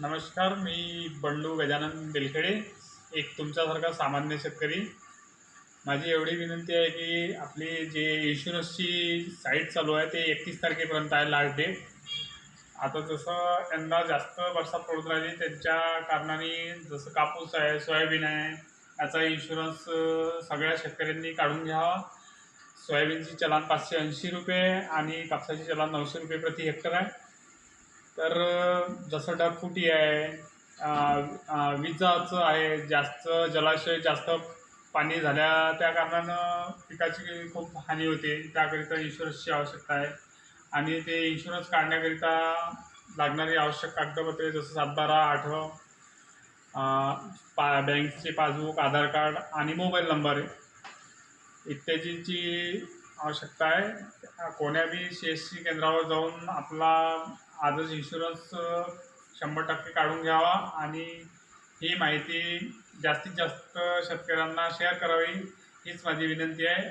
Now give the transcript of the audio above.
नमस्कार, मी बंडू गजानन बेलखेडे, एक तुमच्यासारखा सामान्य शेतकरी. माझी एवढी विनंती आहे की आपली जे इन्शुरन्सची साईट चालू आहे ते 31 तारखेपर्यंत आहे लास्ट डेट. आता जसं यंदा जास्त बरसात पडून राहिली त्यांच्या कारणाने जसं कापूस आहे, सोयाबीन आहे, याचा इन्शुरन्स सगळ्या शेतकऱ्यांनी काढून घ्यावा. सोयाबीनची चलन ₹580 आणि कापसाची चलन ₹900 प्रति हेक्टर आहे. तर जसं ढगफुटी आहे, विजाचं आहे, जास्त जलाशय जास्त पाणी झाल्या त्या कारणानं पिकाची खूप हानी होते. त्याकरिता इन्शुरन्सची आवश्यकता आहे आणि ते इन्शुरन्स काढण्याकरिता लागणारी आवश्यक कागदपत्रे जसं सातबारा, आठवं, बँकचे पासबुक, आधार कार्ड आणि मोबाईल नंबर इत्यादीची आवश्यकता आहे. कोण्याबी CSC केंद्रावर जाऊन आपला आजच इन्शुरन्स 100% काढून घ्यावा आणि ही माहिती जास्तीत जास्त शेतकऱ्यांना शेअर करावी हीच माझी विनंती आहे.